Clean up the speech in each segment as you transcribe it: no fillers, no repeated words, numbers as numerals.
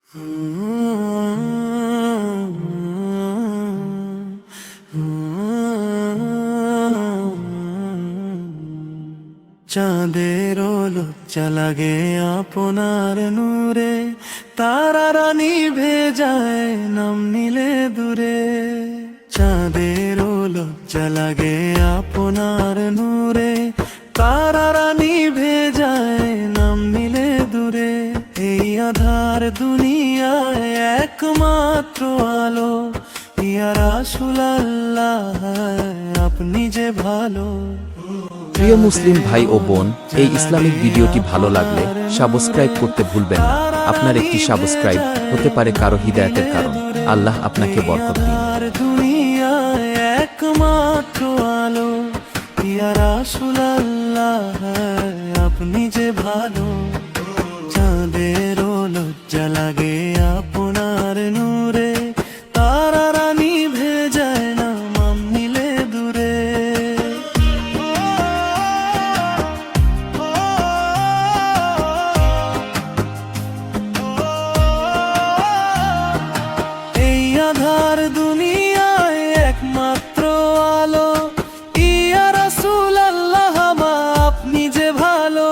চাঁদের লজ্জা লাগে আপনার নূরে, তারারা নিভে যায় নাম নিলে দূরে। চাঁদের লজ্জা লাগে আপনার নূরে, তারারা নিভে যায় নাম নিলে দূরে। এই আধার দুনিয়ায় একমাত্র আলো, ইয়া রাসূলুল্লাহ আপনি যে ভালো। প্রিয় মুসলিম ভাই ও বোন, এই ইসলামিক ভিডিওটি ভালো লাগলে সাবস্ক্রাইব করতে ভুলবেন না। আপনার একটি সাবস্ক্রাইব হতে পারে কারো হিদায়াতের কারণ। আল্লাহ আপনাকে বরকত দিন। দুনিয়ায় একমাত্র আলো, ইয়া রাসূলুল্লাহ আপনি যে ভালো। চাঁদের লজ্জা লাগে আপনার নূরে, তারারা নিভে যায় না নাম নিলে দূরে। এই আধার দুনিয়ায় একমাত্র আলো, ইয়া রাসূলুল্লাহ আপনি যে ভালো।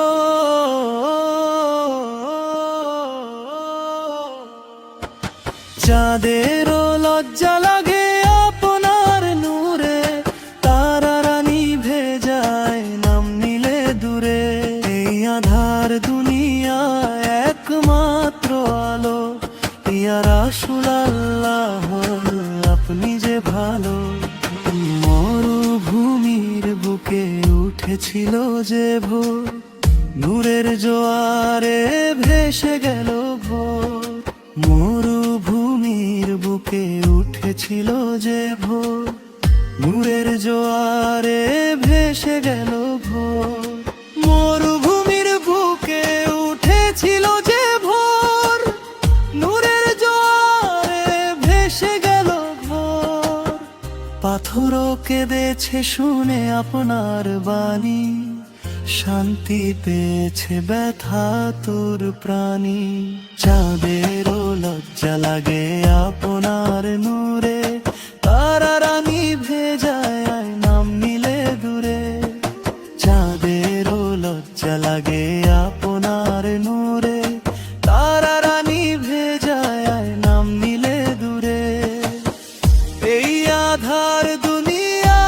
চাঁদের লজ্জা লাগে আপনার নূরে, তারারা নিভে যায় নাম নিলে দূরে। এই আধার দুনিয়ায় একমাত্র আলো, ইয়া রাসূলুল্লাহ আপনি যে ভালো। মরুভূমির বুকে উঠেছিল যে ভোর, নূরের জোয়ারে ভেসে গেল ভোর। মরুভূমির বুকে উঠেছিল যে ভোর, নূরের জোয়ারে ভেসে গেল ভোর। মরুভূমির বুকে উঠেছিল যে ভোর, নূরের জোয়ারে ভেসে গেল ভোর। পাথরও কেঁদেছে শুনে আপনার বাণী, শান্তি পেয়েছে ব্যথা তোর প্রাণী। চাঁদের লজ্জা লাগে আপনার নূরে, তারারা নিভে যায় নাম নিলে দূরে। চাঁদের লজ্জা লাগে আপনার নূরে, তারারা নিভে যায় নাম নিলে দূরে। এই আধার দুনিয়া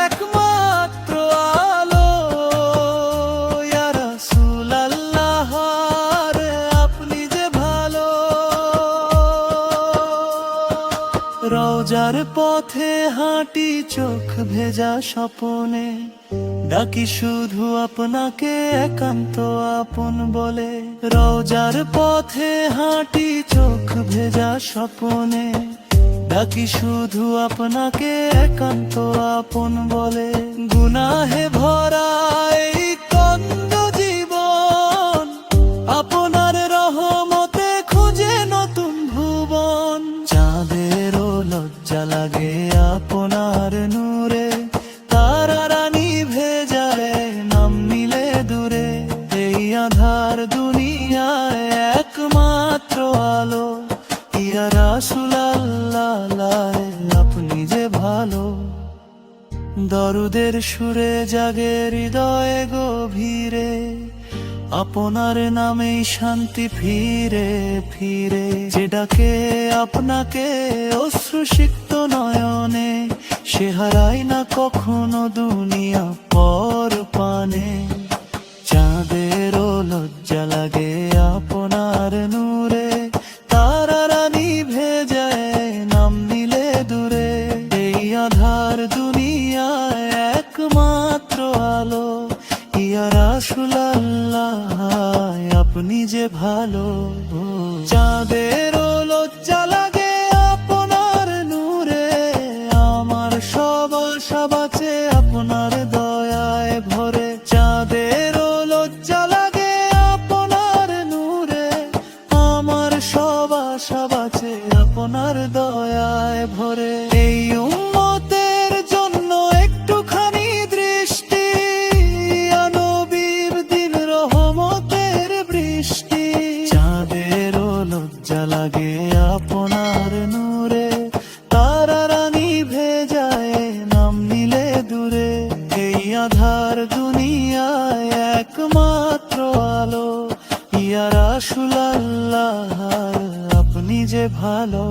একমাত্র আলো, ইয়া রাসূলুল্লাহ আপনি যে ভালো। রওজার পথে হাঁটি চোখ ভেজা স্বপনে, ডাকি শুধু আপনাকে একান্ত আপন বলে। রওজার পথে হাঁটি চোখ ভেজা স্বপনে, ডাকি শুধু আপনাকে একান্ত আপন বলে। গুনাহে ভরা এই কন্দ জীবন, আপনার রহমতে খুঁজে নতুন ভুবন। চাঁদের লজ্জা লাগে আপনার নূরে, তারারা নিভে যায় নাম নিলে দূরে। এই আধার দুনিয়ায় একমাত্র আলো, ইয়া রাসূলুল্লাহ আপনি যে ভালো। দরুদের সুরে জাগে হৃদয়ে গভীরে, আপনার নামেই শান্তি ফিরে ফিরে। যে ডাকে আপনাকে অশ্রুসিক্ত নয়নে, সে হারায় না কখনো দুনিয়া পর পানে। চাঁদের লজ্জা লাগে আপনার নূরে, তারারা নিভে যায় নাম নিলে দূরে। এই আধার দুনিয়ায় একমাত্র আলো, ইয়া রাসূলুল্লাহ আপনি যে ভালো। চাঁদের লজ্জা লাগে আপনার নূরে, আমার সব আশা বাঁচে আপনার দয়ায় ভরে। চাঁদের লজ্জা লাগে আপনার নূরে, আমার সব আশা বাঁচে আপনার দয়ায় ভরে। এই উম্মতের জন্য একটুখানি দৃষ্টি, নবীর দিন রহমতের বৃষ্টি। একমাত্র আলো। ইয়া রাসূলাল্লাহ, আপনি যে ভালো।